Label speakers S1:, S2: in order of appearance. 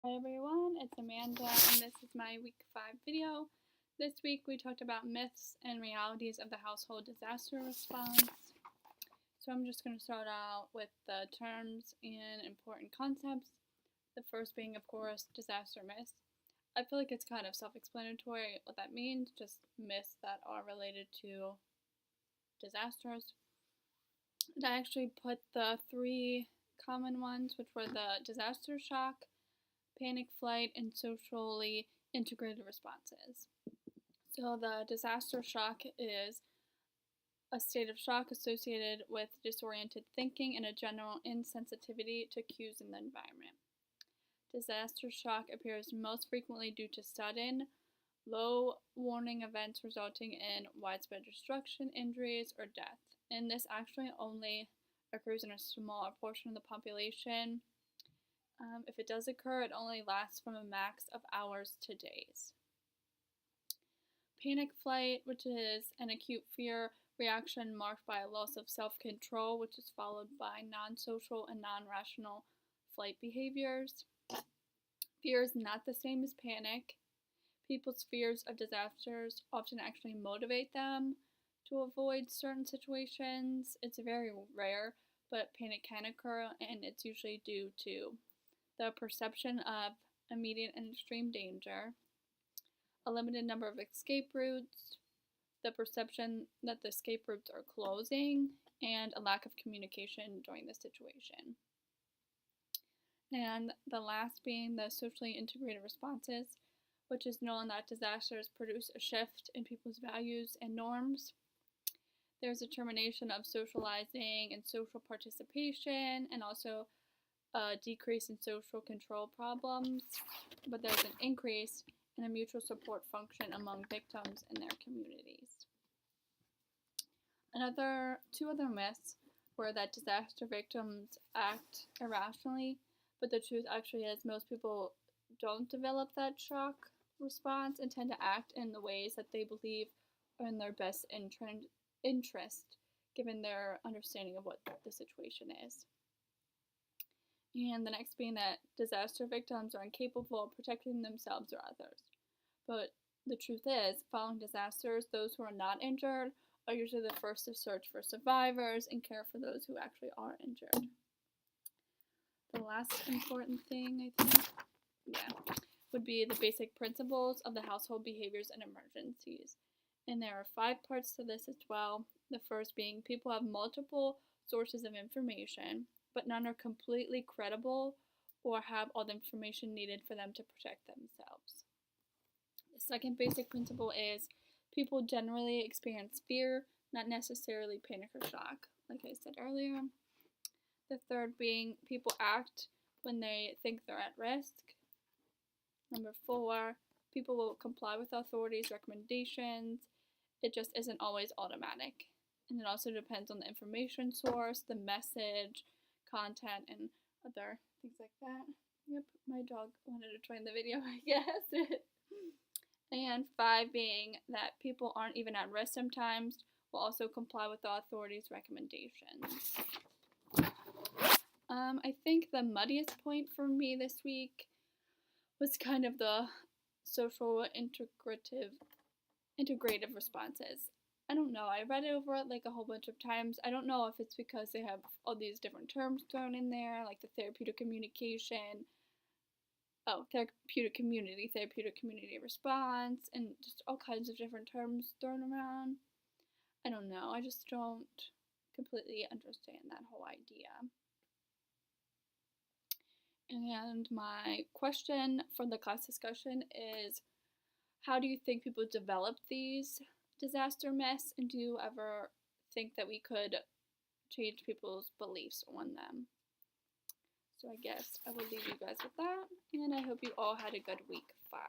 S1: Hi everyone, it's Amanda and this is my week 5 video. This week we talked about myths and realities of the household disaster response. So I'm just going to start out with the terms and important concepts. The first being, of course, disaster myths. I feel like it's kind of self-explanatory what that means, just myths that are related to disasters. And I actually put the 3 common ones, which were the disaster shock, panic flight, and socially integrated responses. So the disaster shock is a state of shock associated with disoriented thinking and a general insensitivity to cues in the environment. Disaster shock appears most frequently due to sudden, low warning events resulting in widespread destruction, injuries, or death. And this actually only occurs in a smaller portion of the population. If it does occur, it only lasts from a max of hours to days. Panic flight, which is an acute fear reaction marked by a loss of self-control, which is followed by non-social and non-rational flight behaviors. Fear is not the same as panic. People's fears of disasters often actually motivate them to avoid certain situations. It's very rare, but panic can occur, and it's usually due to the perception of immediate and extreme danger, a limited number of escape routes, the perception that the escape routes are closing, and a lack of communication during the situation. And the last being the socially integrated responses, which is known that disasters produce a shift in people's values and norms. There's a termination of socializing and social participation, and also a decrease in social control problems, but there's an increase in a mutual support function among victims and their communities. Two other myths were that disaster victims act irrationally, but the truth actually is most people don't develop that shock response and tend to act in the ways that they believe are in their best interest, given their understanding of what the situation is. And the next being that disaster victims are incapable of protecting themselves or others. But the truth is, following disasters, those who are not injured are usually the first to search for survivors and care for those who actually are injured. The last important thing, I think, would be the basic principles of the household behaviors in emergencies. And there are 5 parts to this as well. The first being people have multiple sources of information, but none are completely credible or have all the information needed for them to protect themselves. The second basic principle is people generally experience fear, not necessarily panic or shock, like I said earlier. The third being people act when they think they're at risk. Number 4, people will comply with authorities' recommendations. It just isn't always automatic. And it also depends on the information source, the message, content, and other things like that. Yep, my dog wanted to join the video, I guess. And 5 being that people aren't even at risk sometimes, will also comply with the authorities' recommendations. I think the muddiest point for me this week was kind of the social integrative responses. I don't know, I read over it like a whole bunch of times. I don't know if it's because they have all these different terms thrown in there, like the therapeutic communication, therapeutic community response, and just all kinds of different terms thrown around. I don't know, I just don't completely understand that whole idea. And my question for the class discussion is, how do you think people develop these disaster myths, and do you ever think that we could change people's beliefs on them? So I guess I will leave you guys with that, and I hope you all had a good week 5.